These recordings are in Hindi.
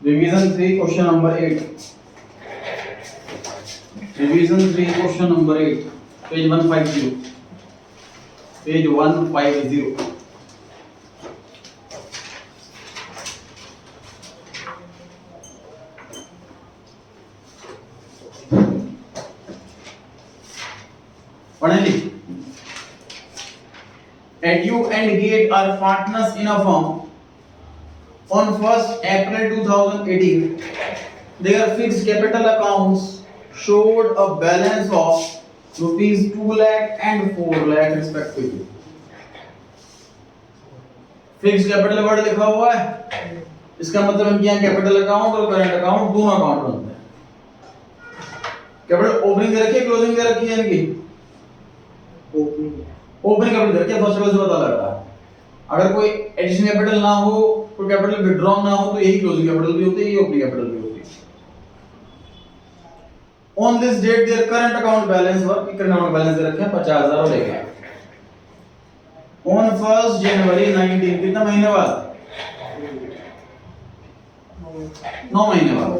Revision 3, question number 8. Revision 3, question number 8. Page 150. Page 150. Finally, Edu and Gate are partners in a firm. On 1st April 2018, their fixed capital accounts showed a balance of rupees 2 lakh and 4 lakh respectively. Fix capital word लिखा हुआ है, इसका मतलब इनके यहाँ कैपिटल अकाउंट और करंट अकाउंट दोनों अकाउंट बनते हैं। कैपिटल ओपनिंग दे रखी है, क्लोजिंग दे रखी है इनकी? ओपनिंग कैपिटल दे रखी है, फर्स्ट लेवल से पता लग रहा है। अगर कोई एडिशनल कैपिटल ना हो, कोई कैपिटल विथड्रॉ ना हो, तो यही क्लोजिंग कैपिटल भी होती है, यही ओपनिंग कैपिटल भी होती है। On this date there current account balance were, current account balance दे रखे हैं 50,000 लेके। ऑन 1 जनवरी 19, कितना महीने बाद? 9 महीने बाद।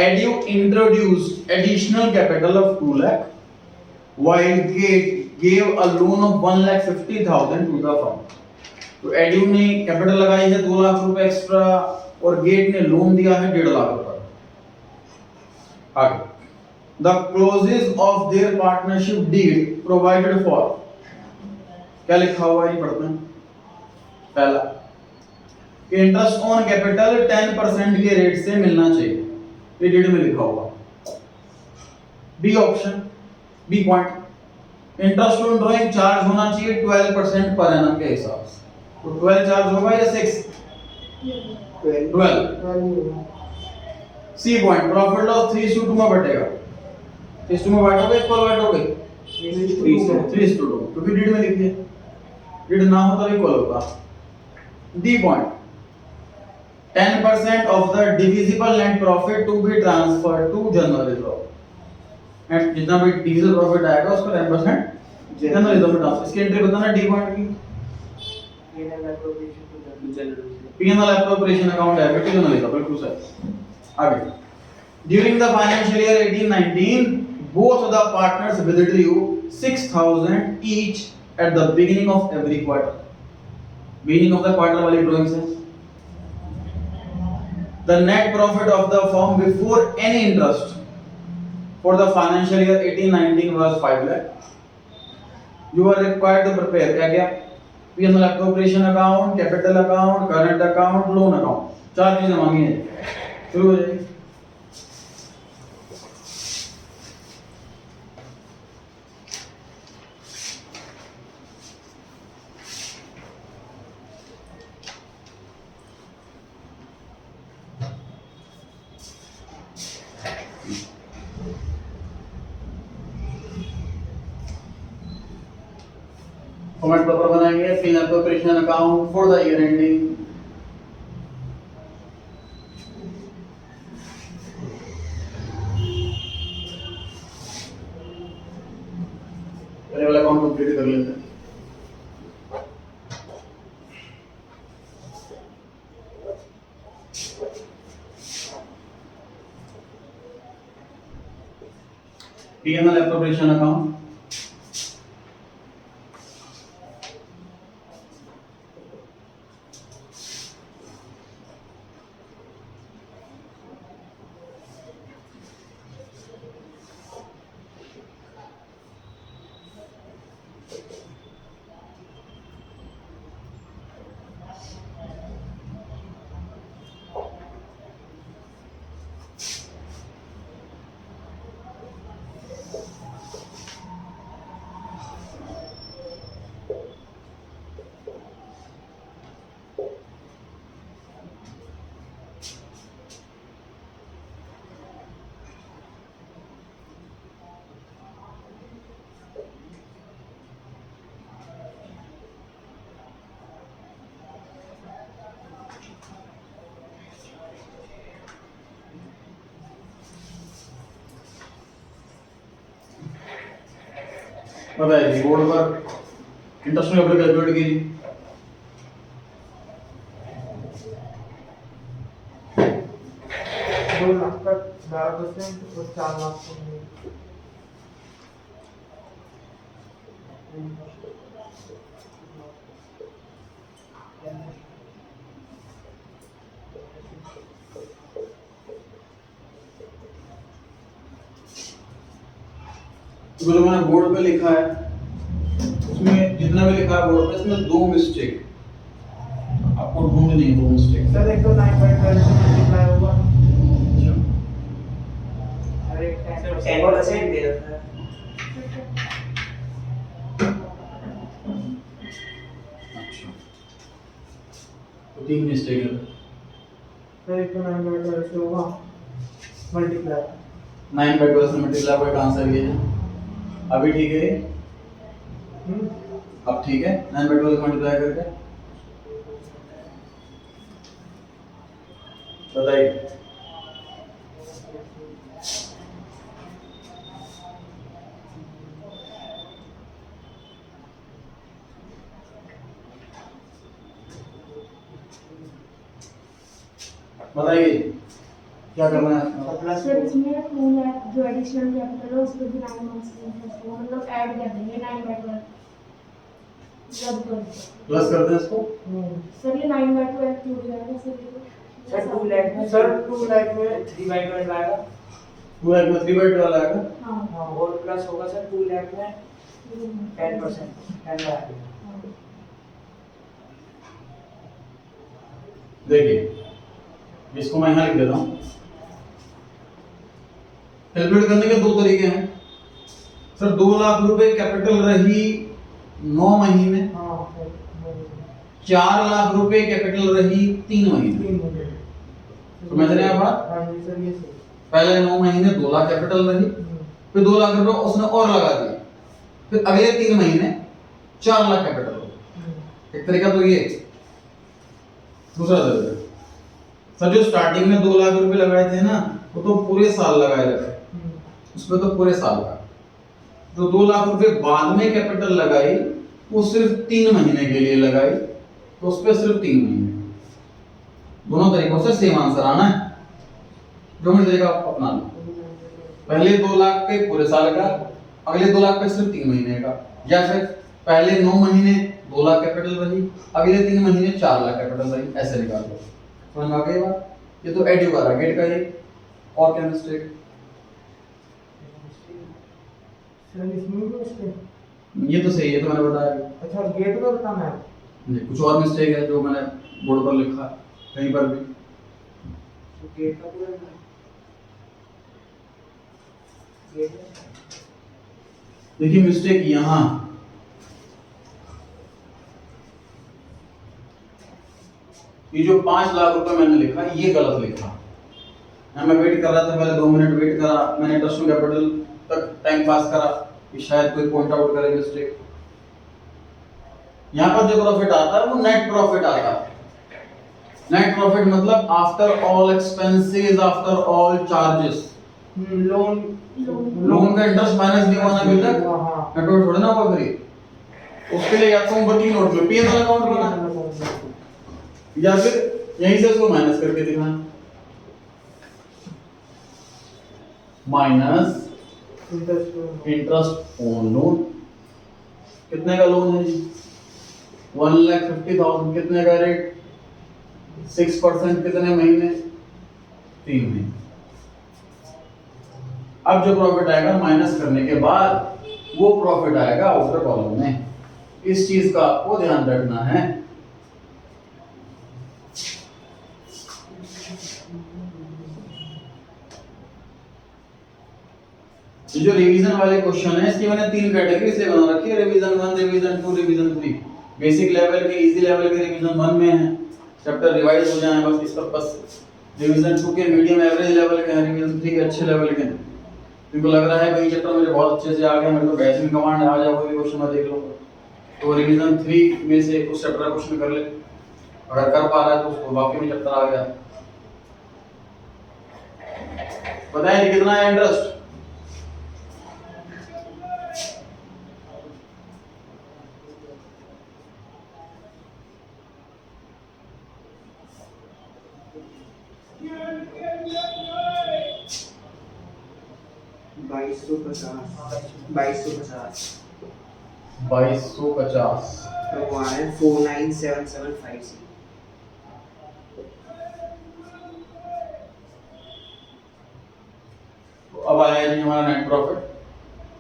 Edu introduced additional capital of 2 lakh while Gate gave a loan of 1,50,000 to the firm. तो Edu ने कैपिटल लगाई है 2 लाख रुपए एक्स्ट्रा और गेट ने लोन दिया है 1.5 लाख रुपए। आगे, the clauses of their partnership deed provided for, क्या लिखा हुआ है पढ़ते हैं। पहला, इंटरेस्ट ऑन कैपिटल 10% के रेट से मिलना चाहिए, ये डीड में लिखा हुआ। B option, B point, interest on drawing charge होना चाहिए 12% पर एनम के हिसाब से। तो 12 चार्ज होगा या 6? 12। सी पॉइंट, प्रॉफिट लॉस 3:2 में बटेगा। 3:2 में बांटोगे, इक्वल बांटोगे 3:2, क्योंकि डीड में लिख दिया। डीड ना हो तो इक्वल होगा। D point, 10% of the divisible net profit to be transferred to general reserve। And जितना भी डिविजिबल प्रॉफिट आएगा उसका 10% जनरल रिजर्व में ट्रांसफर। इसकी एंट्री बताना डी पॉइंट की। P&L appropriation account है बेटे जनरल रिजर्व, बिल्कुल सही। आगे, during the financial year 18-19 both of the partners withdrew 6,000 each at the beginning of every quarter। beginning of the quarter वाली ड्राइंग से the net profit of the firm before any interest for the financial year 18-19 was 5 lakh। You are required to prepare क्या P&L appropriation account, capital account, current account, loan account, 4 चीजें मांगी हैं। शुरू हो जाइए। फॉर्मेट पेपर बनाएंगे, P&L appropriation account for the year ending। पहले वाला अकाउंट कंप्लीट कर लेते हैं। P&L appropriation account, बताइए बोर्ड पर इंटरेस्ट में कैलकुलेट कीजिए। 2 लाख का 12% और 4 लाख का तो जो मैंने बोर्ड पे लिखा है उसमें जितना भी लिखा है बोर्ड पे इसमें दो मिस्टेक आपको ढूंढनी है, दो मिस्टेक। सर एक तो 9/12 से मल्टीप्लाई होगा और एक 10% दे रखा है। अच्छा तो तीन मिस्टेक है। सर एक तो 9/12 से होगा मल्टीप्लाई 9/12 से मल्टीप्लाई का आंसर ये है। अभी ठीक है ये? अब ठीक है 9/12 मल्टीप्लाई करके बताइए। बताइए क्या करना है आपको? प्लस सर इसमें 2 लाख जो एडिशनल कैपिटल है उसको भी 9 मंथ्स में इंटरेस्ट होगा, मतलब ऐड कर देंगे 9/12 जब कर प्लस कर दें इसको। सर ये 9/12 क्यों हो जाएगा सर ये सर 2 लाख में सर 2 लाख में 3/12 आएगा 2 लाख में 3/12 आएगा। हाँ और प्लस होगा सर 2 लाख में 10%, 10 लाख। देखिए इसको मैं यहाँ लिख देता हूँ। कैलकुलेट करने के दो तरीके हैं सर। 2 लाख रुपए कैपिटल रही 9 महीने, 4 लाख रुपए कैपिटल रही 3 महीने। समझ रहे हैं आप बात? हाँ जी सर ये सही। पहले 9 महीने 2 लाख कैपिटल रही, फिर 2 लाख रुपए उसने और लगा दिए, फिर अगले 3 महीने 4 लाख कैपिटल हो। एक तरीका तो ये। दूसरा तरीका सर जो स्टार्टिंग में 2 लाख रुपए लगाए थे ना वो तो पूरे साल लगाए रखे, उसमें तो पूरे साल का। जो 2 लाख रुपए बाद में कैपिटल लगाई वो सिर्फ 3 महीने के लिए लगाई, तो उस पर सिर्फ 3 महीने। दोनों तरीकों से सेम आंसर आना है, जो भी तरीका आप अपना लो। पहले 2 लाख पे पूरे साल का, अगले 2 लाख पे सिर्फ 3 महीने का, या फिर पहले 9 महीने 2 लाख कैपिटल रही, अगले 3 महीने 4 लाख कैपिटल रही, ऐसे निकाल लो। समझ में आ गई बात? ये तो एडियो का रहा, गेट का ये और क्या मिस्टेक? सर इसमें भी उसके ये तो सही है, तो मैंने बताया। अच्छा गेट का बताना है। नहीं, कुछ और मिस्टेक है जो मैंने बोर्ड पर लिखा है कहीं पर भी। तो गेट का पूरा गेट देखिए मिस्टेक यहाँ, ये जो 5 लाख रुपए मैंने लिखा ये गलत लिखा। मैं वेट कर रहा था, पहले 2 मिनट वेट करा, मैंने इंटरेस्ट कैपिटल तक टाइम पास करा कि शायद कोई पॉइंट आउट करे मिस्टेक। यहाँ पर जो प्रॉफिट आता है वो नेट प्रॉफिट आता है। नेट प्रॉफिट मतलब after all expenses, after all charges. Loan loan का इंटरेस्ट माइनस नहीं होना अभी तक, हाँ नेट प्रॉफिट थोड़ा ना होगा फ्री। उसके लिए या तो वर्किंग नोट में पीएनएल अकाउंट बनाना, या फिर यहीं से उसको माइनस करके दिखाना। Minus interest on loan. कितने का लोन है जी? 1,50,000। कितने का रेट? 6%। कितने महीने? 3 महीने। अब जो प्रॉफिट आएगा माइनस करने के बाद वो प्रॉफिट आएगा आउटर कॉलम में। इस चीज का आपको ध्यान रखना है। ये जो रिवीजन वाले क्वेश्चन है इसकी मैंने 3 कैटेगरी से बना रखी है, revision 1, revision 2, revision 3। Basic level के, इजी लेवल के रिवीजन 1 में है, चैप्टर रिवाइज हो जाए बस इस पर्पस से। रिवीजन 2 के मीडियम एवरेज लेवल के हैं, रिवीजन 3 के अच्छे लेवल के हैं। तुमको लग रहा है भाई चैप्टर मुझे बहुत अच्छे से आ गया, मेरे को बैचिंग कमांड आ जाए कोई भी क्वेश्चन मैं देख लूंगा, तो रिवीजन 3 में से उस चैप्टर का क्वेश्चन कर ले। अगर कर पा रहा है तो उसको वाकई में चैप्टर आ गया। बताइए कितना है इंटरेस्ट? 2250 2250। तो वो आ रहा है 49775 तो अब आया जी हमारा net profit.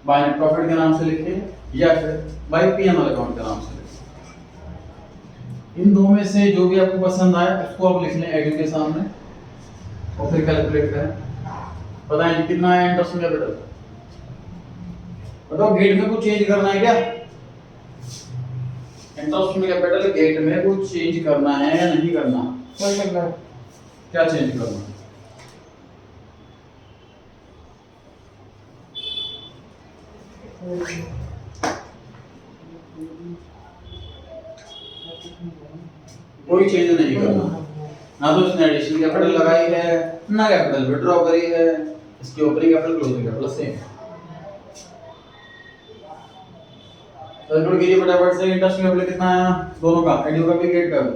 By net profit के नाम से लिखिए या फिर बाय पीएनएल अकाउंट के नाम से लिखिए। इन दो में से जो भी आपको पसंद आए उसको आप लिख लें एडू के सामने और फिर कैलकुलेट करें। बताएं जी कितना है इंटरेस्ट कैपिटल। बताओ गेट में कुछ चेंज करना है क्या? इंटरेस्ट कैपिटल गेट में कुछ चेंज करना है या नहीं करना? क्या करना है? क्या चेंज करना है? कोई चेंज नहीं करना। ना तो इसने एडिशनल कैपिटल लगाई है ना कैपिटल विड्रॉ करी है। इसकी opening capital closing capital same. Calculate कीजिए फटाफट से इंटरेस्ट कैपिटल कितना आया दोनों का, एडू का भी गेट का भी।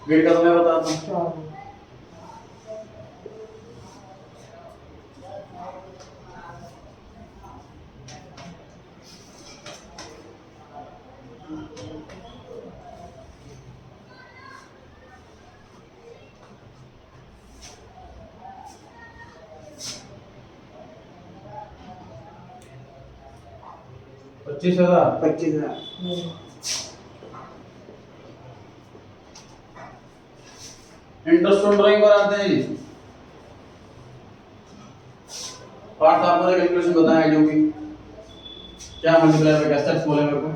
गेट का तो मैं बताता हूं 4 25,000। 25,000 इंटरेस्ट ऑन ड्राइंग पर आते हैं जी। पार्ट आपको कैलकुलेशन बताया एडू की। क्या मल्टीप्लाई में स्टेप्स बोले मेरे को?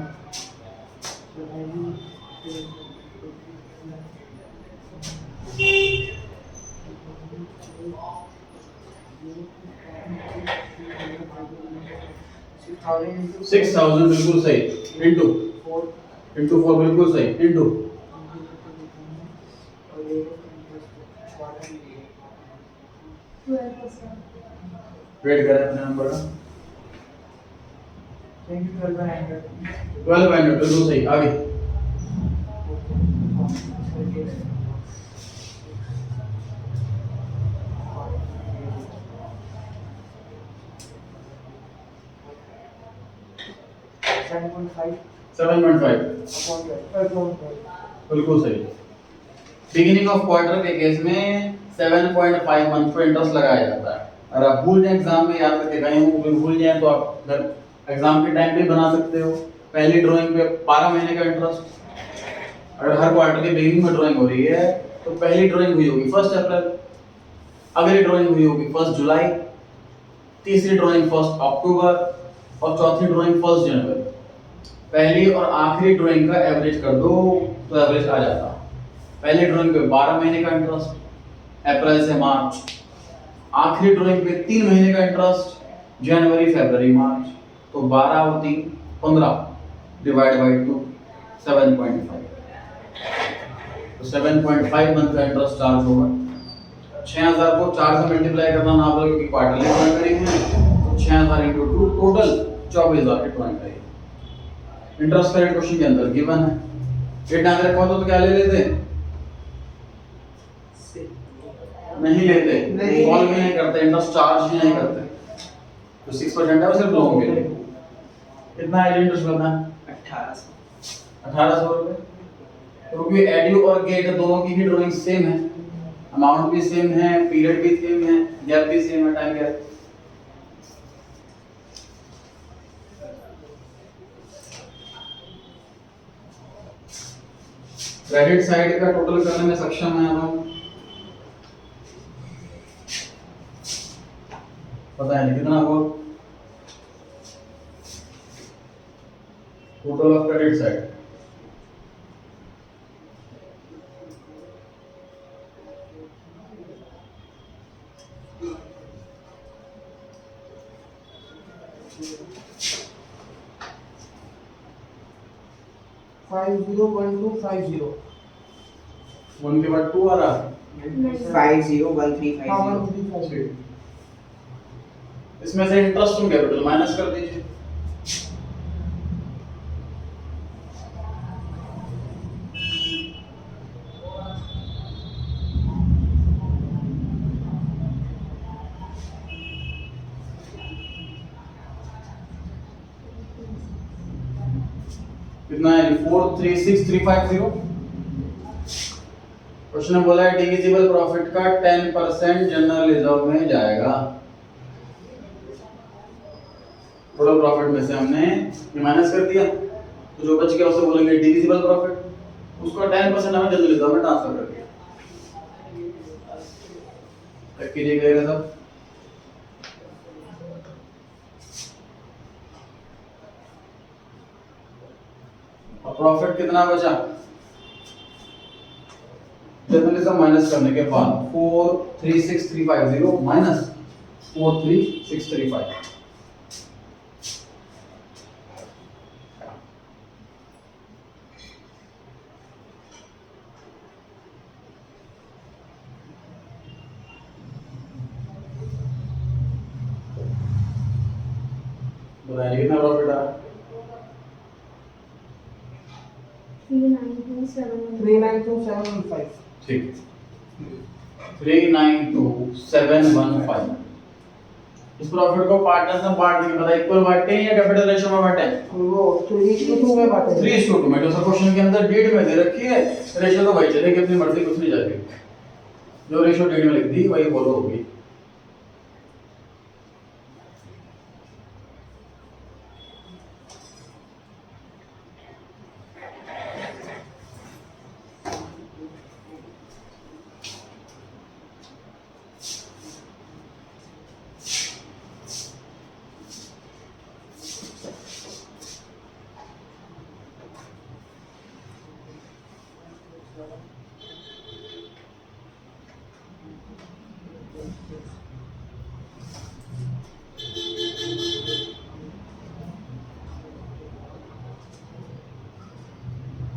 into 6,000 बिल्कुल सही। इनटू 4 इनटू 4 बिल्कुल सही। इनटू 12%। वेट करें अपने नंबर का। 1200 12 बिल्कुल सही। आगे 7.5 7.5 upon बिल्कुल सही। बिगिनिंग ऑफ क्वार्टर के केस में 7.5 मंथ पे इंटरेस्ट लगाया जाता है। और आप भूल जाए एग्जाम में याद करके गए हो, फिर भूल जाए तो आप एग्जाम के टाइम पे बना सकते हो। पहली ड्राइंग पे 12 महीने का इंटरेस्ट। अगर हर क्वार्टर के बिगिनिंग में ड्राइंग हो रही है तो पहली ड्राइंग हुई होगी 1 अप्रैल, अगली ड्राइंग हुई होगी 1 जुलाई, तीसरी ड्राइंग 1 अक्टूबर और चौथी ड्राइंग 1 जनवरी। पहली और आखिरी ड्राइंग का एवरेज कर दो तो एवरेज आ जाता। पहली ड्राइंग पे 12 महीने का इंटरेस्ट अप्रैल से मार्च, आखिरी ड्राइंग पे 3 महीने का इंटरेस्ट जनवरी फरवरी मार्च। तो 12 और 3 15 डिवाइड बाय 2 7.5। तो 7.5 मंथ का इंटरेस्ट चार्ज होगा। 6000 को 4 से मल्टीप्लाई करना ना बोले क्योंकि क्वार्टरली ड्राइंग करेंगे तो 6000 × 2 टोटल 24,000 की ड्राइंग करेंगे। इंटरेस्ट रेट क्वेश्चन के अंदर गिवन है। ये डांग रखा होता तो क्या ले लेते? नहीं लेते, नहीं। कॉल भी नहीं करते, इंटरेस्ट चार्ज ही नहीं करते। तो 6% है वो सिर्फ लोन के लिए। कितना है इंटरेस्ट भरना? 1800 रुपए। क्योंकि एडू और गेट दोनों की ही ड्राइंग सेम है, अमाउंट भी सेम है, पीरियड भी सेम है, गैप भी सेम है, टाइम गैप। क्रेडिट साइड का टोटल करने में सक्षम है हम। पता है कितना हुआ total of credit side? One के बाद 2 आ रहा है। 501350 इसमें से इंटरेस्ट ऑन कैपिटल माइनस कर दीजिए। कितना है 436350। क्वेश्चन में बोला है डिविजिबल प्रॉफिट का 10% जनरल रिजर्व में जाएगा। टोटल प्रॉफिट में से हमने माइनस कर दिया, तो जो बच गया उसे बोलेंगे डिविजिबल प्रॉफिट, उसका 10% हमें जनरल रिजर्व में ट्रांसफर कर दिया। चेक कीजिएगा सब। और प्रॉफिट कितना बचा जनरल रिजर्व माइनस करने के बाद 436350 माइनस 43635। बताइए कितना प्रॉफिट आ रहा है? 392,715. 392,715. ठीक 392,715। इस प्रॉफिट को पार्टनर्स में बांट देंगे, पता इक्वल बांटते हैं या कैपिटल रेशियो में बांटते हैं? वो 3:2 में बांटे 3:2 में। तो क्वेश्चन के अंदर डेट में दे रखी है, रेशियो तो वही चलेगी, अपनी मर्जी कुछ नहीं जाएगी, जो रेशियो डेट में लिख दी वही फॉलो होगी।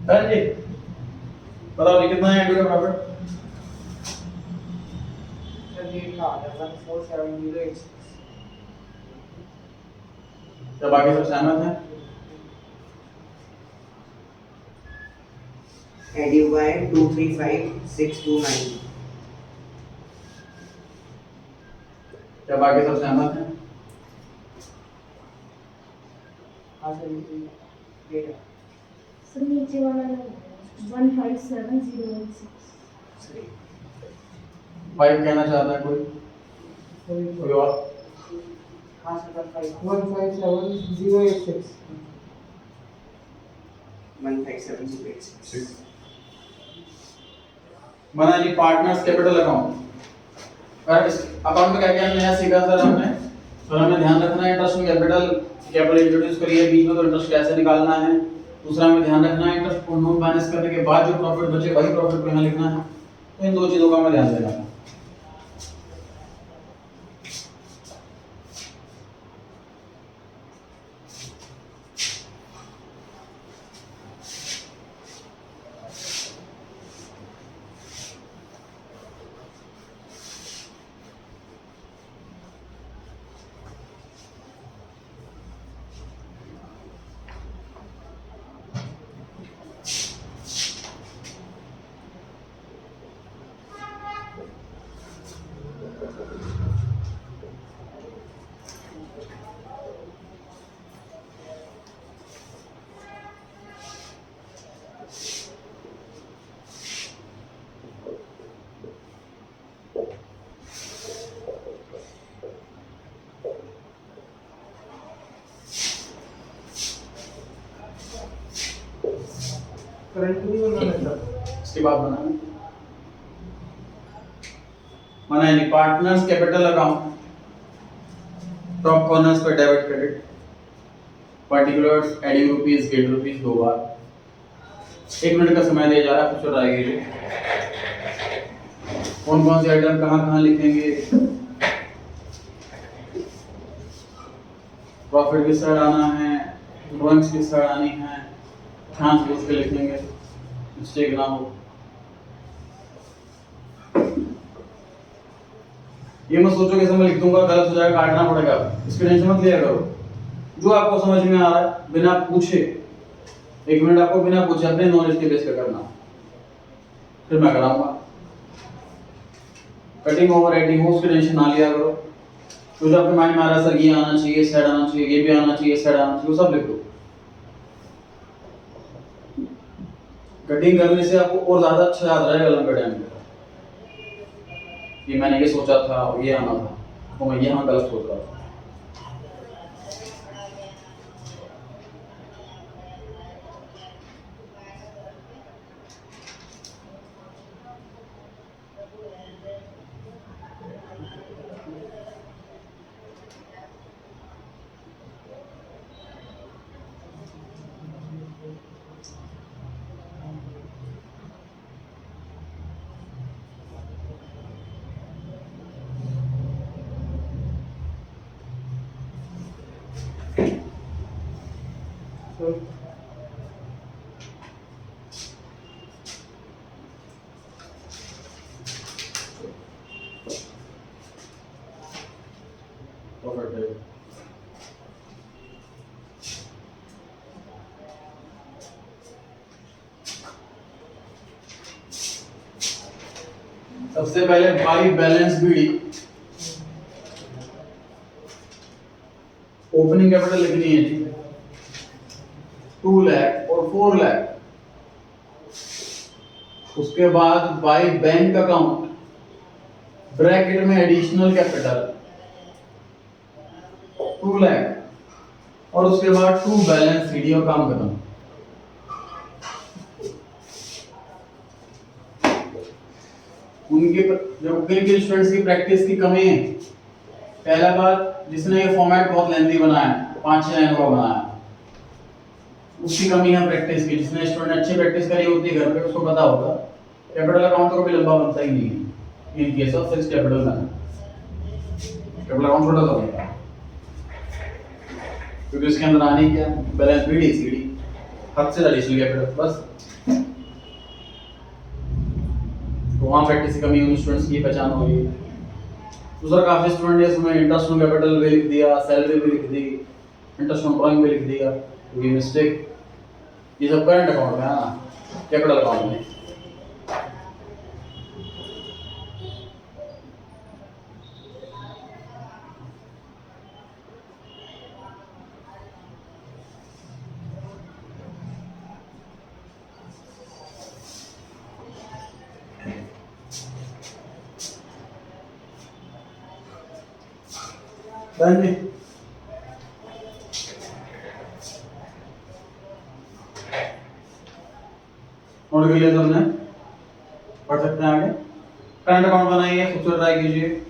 हाँ जी बताओ जी कितना है एंड का प्रॉफिट? ये था 147086। क्या बाकी सब सहमत हैं? Edu by 235629. क्या बाकी सब सहमत हैं? हाँ सर ये सर नीचे वाला 157,086. 5 कहना चाहता है कोई? कोई और? हाँ सर 157,086. 157086. मना जी पार्टनर्स कैपिटल अकाउंट। इस अकाउंट में क्या क्या नया सीखा सर हमने? तो हमें ध्यान रखना है इंटरेस्ट में कैपिटल इंट्रोड्यूस करिए, बीच में तो इंटरेस्ट कैसे निकालना है। दूसरा हमें ध्यान रखना है इंटरेस्ट को नॉन माइनस करने के बाद जो प्रॉफिट बचे वही प्रॉफिट को यहाँ लिखना है। तो इन दो चीजों का हमें ध्यान देना है। करंटली बनाना है सर. इसके बाद बनाना मना यानी partners capital account top corners पर debit credit particulars adding rupees get rupees 2 बार। 1 मिनट का समय दिया जा रहा है, कुछ और आएगी कौन कौन से आइटम कहाँ कहाँ लिखेंगे, प्रॉफिट किस साइड आना है, ड्रॉइंग्स किस साइड आनी है, ध्यान से उसके लिखेंगे, मिस्टेक ना हो। ये मत सोचो कि मैं लिख दूंगा गलत हो जाएगा काटना पड़ेगा, इसकी टेंशन मत लिया करो। जो आपको समझ में आ रहा है बिना पूछे 1 मिनट आपको बिना पूछे अपने नॉलेज के बेस पे करना, फिर मैं कराऊंगा। कटिंग ओवर राइटिंग हो उसकी टेंशन ना लिया करो। तो जो आपके माइंड में आ रहा है सर ये आना चाहिए, साइड आना चाहिए, ये भी आना चाहिए, साइड आना चाहिए, वो सब लिख दो। कटिंग करने से आपको और ज्यादा अच्छा याद रहेगा लंबे टाइम तक कि मैंने ये सोचा था और ये आना था, तो मैं यहाँ गलत सोच रहा था। So, Perfect है। सबसे पहले by balance BD opening capital लिखनी है जी 2 लाख और 4 लाख। उसके बाद बाई बैंक अकाउंट ब्रैकेट में एडिशनल कैपिटल 2 लाख और उसके बाद टू बैलेंस सीडी और काम खत्म। उनके जो के स्टूडेंट्स की प्रैक्टिस की कमी है, पहला बात जिसने ये फॉर्मेट बहुत लेंथी बनाया 5-6 लाइन का बनाया, उसकी कमी है प्रैक्टिस की। जिसने स्टूडेंट अच्छी प्रैक्टिस करी होती है घर पे उसको पता होगा कैपिटल अकाउंट तो कभी लंबा बनता ही नहीं है in case of fixed capital में। कैपिटल अकाउंट छोटा सा बनता है क्योंकि उसके अंदर आने क्या बैलेंस बीडी सीडी हद से एडिशनल कैपिटल बस। तो वहाँ प्रैक्टिस की कमी उन स्टूडेंट्स की पहचान होगी। दूसरा काफी स्टूडेंट है इसमें इंटरेस्ट ऑन कैपिटल भी लिख दिया, सैलरी भी लिख दी, इंटरेस्ट ऑन ड्राइंग भी लिख दिया, तो ये मिस्टेक। ये सब करंट अकाउंट में है ना, कैपिटल अकाउंट में। डन जी। नोट कर लिया तुमने, पढ़ सकते हैं आगे। करंट अकाउंट बनाइए, खुद से ट्राई कीजिए।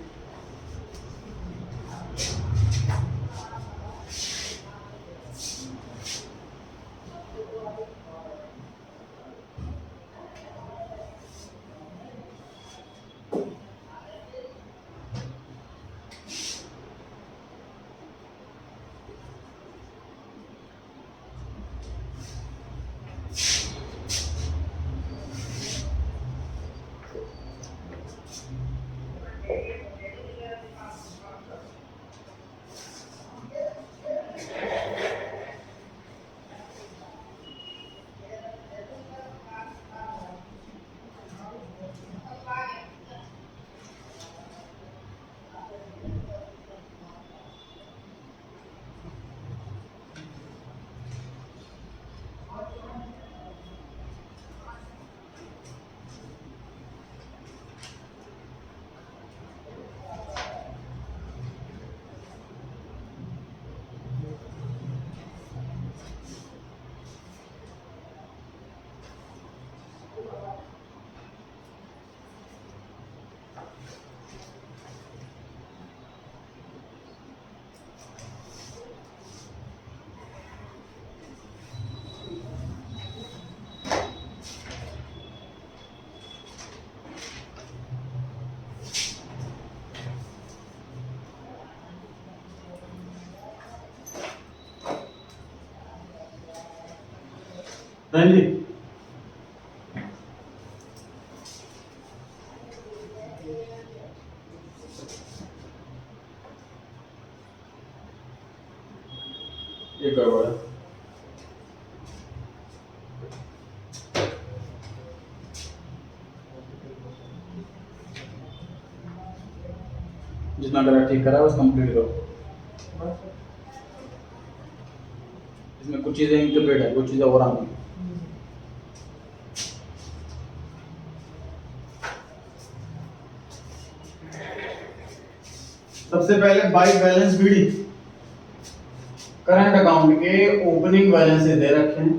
डन जी। ये गड़बड़ है। जितना गलत ठीक करा बस कंप्लीट करो। इसमें कुछ चीजें इनकम्प्लीट है, कुछ चीजें और आनी है। सबसे पहले by balance BD current account के ओपनिंग बैलेंस दे रखे हैं।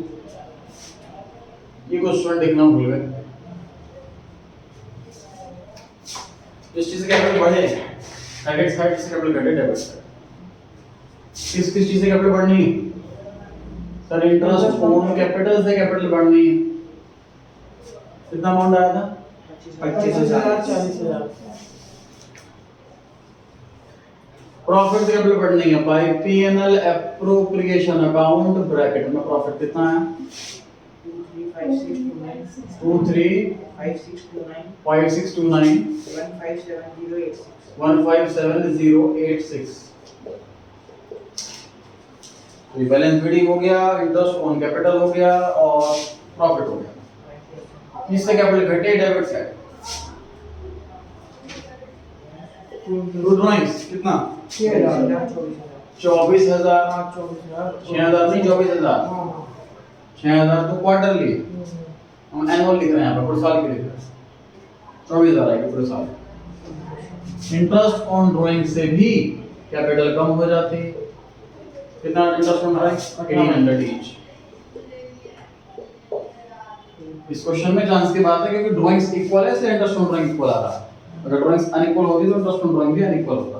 ये क्वेश्चन देखना भूल गए। जिस चीज से कैपिटल बढ़े क्रेडिट साइड से कैपिटल घटे डेबिट साइड। किस चीज से कैपिटल बढ़नी है सर? इंटरेस्ट ऑन कैपिटल से कैपिटल बढ़नी है। कितना अमाउंट आया था? 25,000 40,000। प्रॉफिट से कैपिटल बढ़नी है by PNL appropriation account bracket में प्रॉफिट कितना है? 235629 157086 तो बैलेंस बीडी हो गया, इंटरेस्ट ऑन कैपिटल हो गया और प्रॉफिट हो गया। किससे कैपिटल घटे? Debit side. टू ड्राइंग्स कितना? 24,000 6,000 नहीं 24,000 6,000 तो क्वार्टरली हम एनुअल लिख रहे हैं यहाँ पर, पूरे साल के लिख रहे हैं। 24,000 आएगा पूरे साल। इंटरेस्ट ऑन ड्राइंग से भी कैपिटल कम हो जाती है। कितना इंटरेस्ट ऑन ड्राइंग? 1800 ईच। इस क्वेश्चन में चांस की बात है क्योंकि ड्राइंग्स इक्वल है इसलिए इंटरेस्ट ऑन ड्राइंग इक्वल आ रहा है। अगर ड्राइंग्स अनइक्वल होती तो इंटरेस्ट ऑन ड्राइंग भी अनइक्वल होता।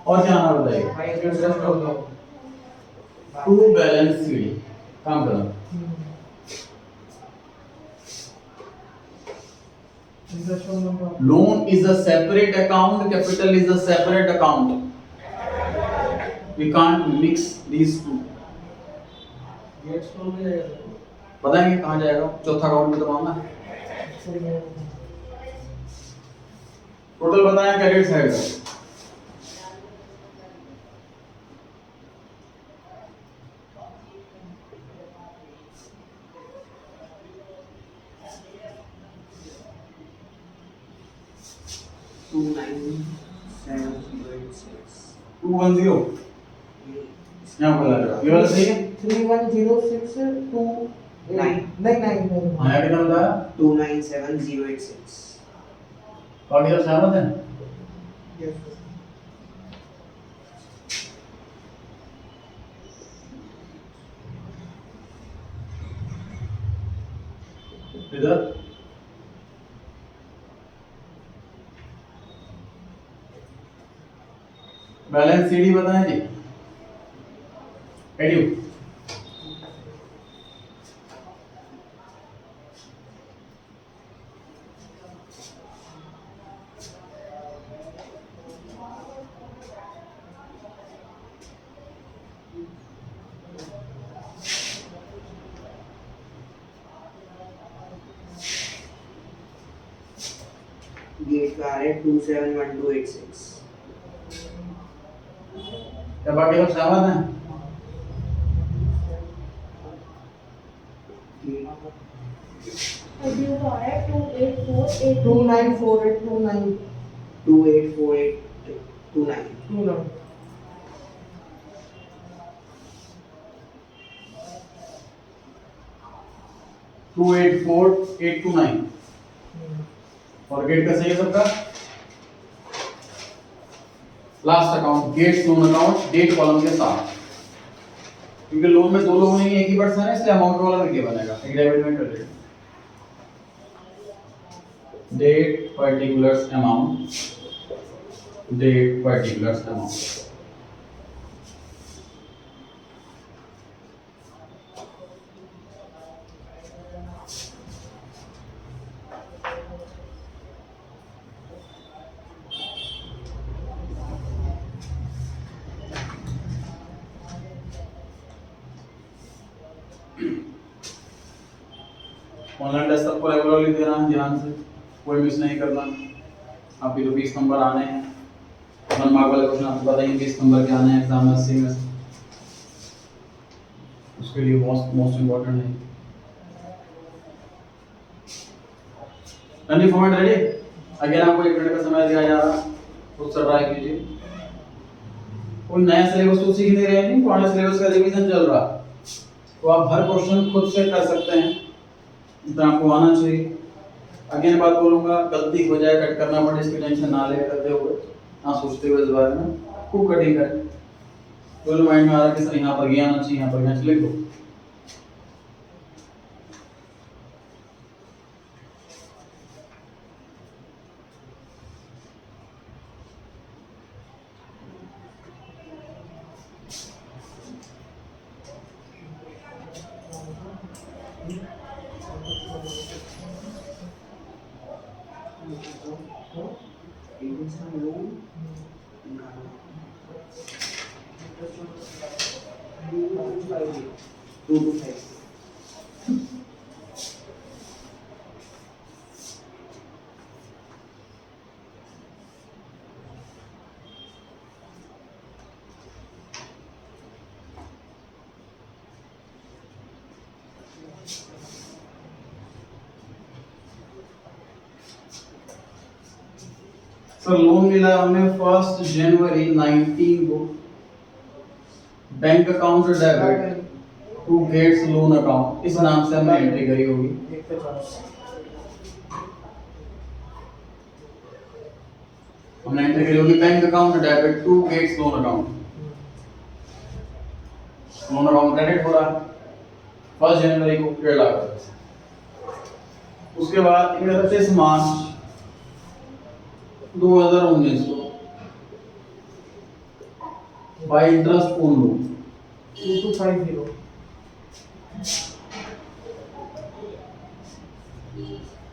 और क्या आना बताइए? टू बैलेंस सीडी काम करना। Loan is a separate account, capital is a separate account. We can't mix these two. बताएंगे कहाँ जाएगा? चौथा अकाउंट में तो मामला है। टोटल बताया क्रेडिट साइड का। टू 10 यहाँ पर लगा ये वाला सही है? 31062 नहीं हाँ यार कितना बताया? 297086 बाकी सब सहमत हैं? इधर बैलेंस सीडी बताएं जी। एडियो गेट का आ रहा है 271286 क्या बाकी सब सहमत हैं? एडियो का है 2848 294829 284829 284829 और गेट का सही है सबका? Last account Gates loan account date column के साथ, क्योंकि लोन में दो लोग नहीं एक ही पर्सन है इसलिए अमाउंट वाला में क्या बनेगा? एक डेबिट में credit. Date particulars amount date particulars amount online test आपको रेगुलरली देना है, ध्यान से कोई मिस नहीं करना। आपके जो 20 नंबर आने हैं 1 मार्क वाले क्वेश्चन आपको पता ही 20 नंबर के आने हैं एग्जाम में 80 में, उसके लिए मोस्ट इम्पोर्टेंट है। Running format ready? अगेन आपको 1 मिनट का समय दिया जा रहा है, खुद से ट्राई कीजिए। कोई नया सिलेबस तो सीख नहीं रहे हैं, पुराने सिलेबस का रिवीजन चल रहा, तो आप हर क्वेश्चन खुद से कर सकते हैं, इतना आपको आना चाहिए। अगेन बात बोलूंगा, गलती हो जाए कट करना पड़े इसकी टेंशन ना ले करते हुए, ना सोचते हुए इस बारे में खूब कटिंग करें। तो माइंड में आ रहा है कि सर यहाँ पर गया आना चाहिए, यहाँ पर गया लिख दो। सर लोन मिला हमें 1 जनवरी 19 को, bank account debit to Gates loan account, इस नाम से हमने एंट्री करी होगी। हमने एंट्री करी होगी bank account debit to Gates loan account. Loan account credit हो रहा 1 जनवरी को 1.5 लाख। उसके बाद 31 मार्च 2019 को bye interest on loan 2250।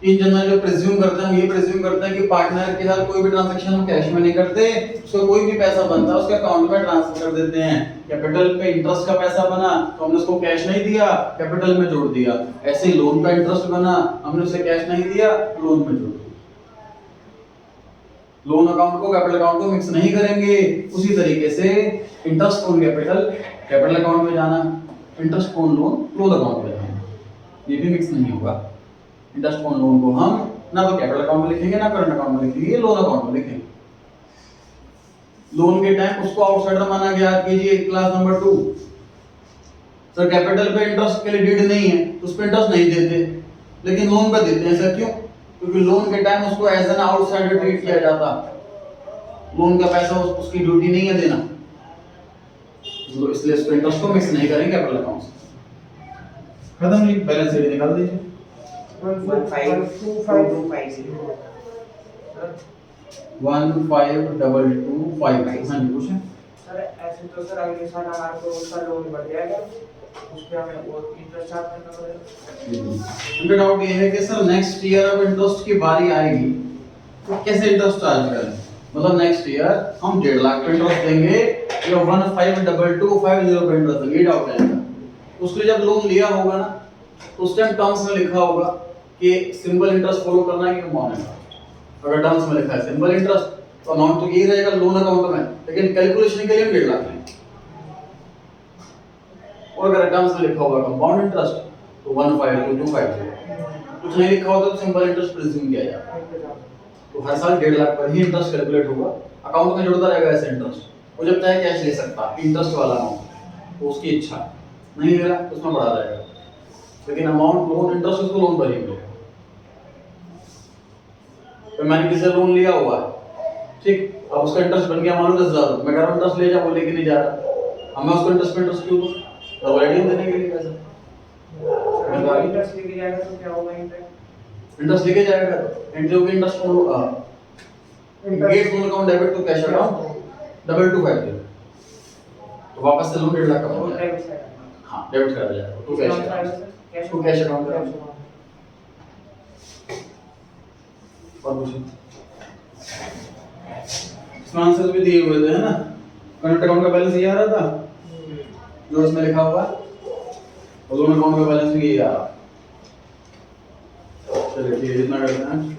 In general जो प्रेज्यूम करते हैं, हम ये प्रेज्यूम करते हैं कि पार्टनर के साथ कोई भी ट्रांजैक्शन हम कैश में नहीं करते, उसको कोई भी पैसा बनता है उसके अकाउंट में ट्रांसफर कर देते हैं। कैपिटल पे इंटरेस्ट का पैसा बना तो हमने उसको कैश नहीं दिया, कैपिटल में जोड़ दिया। ऐसे ही लोन का इंटरेस्ट बना, हमने उसे कैश नहीं दिया, लोन में जोड़ दिया। लोन अकाउंट को कैपिटल अकाउंट को मिक्स नहीं करेंगे। उसी तरीके से interest on capital capital account में जाना, इंटरेस्ट ऑन लोन अकाउंट में जाना, ये भी मिक्स नहीं होगा। इंटरेस्ट ऑन लोन को हम ना तो कैपिटल अकाउंट में लिखेंगे ना करंट अकाउंट में लिखेंगे, लोन अकाउंट में लिखेंगे। लोन के टाइम उसको आउटसाइडर माना गया। कीजिए क्लास नंबर 2, सर कैपिटल पे इंटरेस्ट के लिए डीड नहीं है तो उस पे इंटरेस्ट नहीं देते, लेकिन लोन पे देते हैं। सर क्यों? क्योंकि लोन के टाइम उसको एज एन आउटसाइडर ट्रीट किया जाता। लोन का पैसा उसकी ड्यूटी नहीं है देना, तो इसलिए इसको इंटरेस्ट को मिक्स नहीं करेंगे कैपिटल अकाउंट से। खत्म जी, बैलेंस शीट निकाल दीजिए। 152250 152250। हाँ जी पूछें। सर ऐसे तो सर अगले साल हमारे को उसका लोन बढ़ जाएगा, उस पे हमें वो इंटरेस्ट चार्ज करना पड़ेगा। उनका डाउट ये है कि सर नेक्स्ट ईयर अब इंटरेस्ट की बारी आएगी तो कैसे इंटरेस्ट चार्ज करें। मतलब नेक्स्ट ईयर हम 1.5 लाख पे इंटरेस्ट देंगे या 152250 पे इंटरेस्ट देंगे, डाउट आएगा। उसके लिए जब लोन लिया होगा ना तो उस टाइम टर्म्स में लिखा होगा कि सिंपल इंटरेस्ट फॉलो करना है कि कंपाउंड इंटरेस्ट। अगर टर्म्स में लिखा है सिंपल इंटरेस्ट तो अमाउंट तो यही रहेगा लोन अकाउंट में, लेकिन कैलकुलेशन के लिए हम 1.5 लाख लेंगे। और अगर टर्म्स में लिखा होगा कंपाउंड इंटरेस्ट तो 152250। कुछ नहीं लिखा होता तो सिंपल इंटरेस्ट प्रिज्यूम किया जाएगा। तो हर साल 1.5 लाख पर ही इंटरेस्ट कैलकुलेट होगा, अकाउंट में जुड़ता रहेगा ऐसे इंटरेस्ट। वो जब चाहे कैश ले सकता इंटरेस्ट वाला अमाउंट, तो उसकी इच्छा। नहीं ले रहा उसमें बढ़ा जाएगा, लेकिन अमाउंट लोन इंटरेस्ट उसको लोन पर ही मिलेगा। तो मैंने किसी से लोन लिया हुआ है, ठीक, अब उसका इंटरेस्ट बन गया मान लो 10,000, मैं कह रहा हूँ इंटरेस्ट ले जा, वो लेके नहीं जा रहा, अब मैं उसको इंटरेस्ट पे इंटरेस्ट क्यों दूं? प्रोवाइडिंग देने के लिए पैसा। इंटरेस्ट लेके जाएगा तो क्या होगा? इंटरेस्ट लेके जाएगा तो एंट्री होगी इंटरेस्ट होगा Gate loan account debit to cash account 2250। तो वापस से लोन 1.5 लाख का हो जाएगा। हाँ डेबिट कर जाएगा टू कैश अकाउंट। और कुछ इसमें आंसर भी दिए हुए थे है ना। करंट अकाउंट का बैलेंस ये आ रहा था जो इसमें लिखा हुआ, और लोन अकाउंट का बैलेंस भी ये आ रहा। चलिए ठीक है, इतना करते हैं।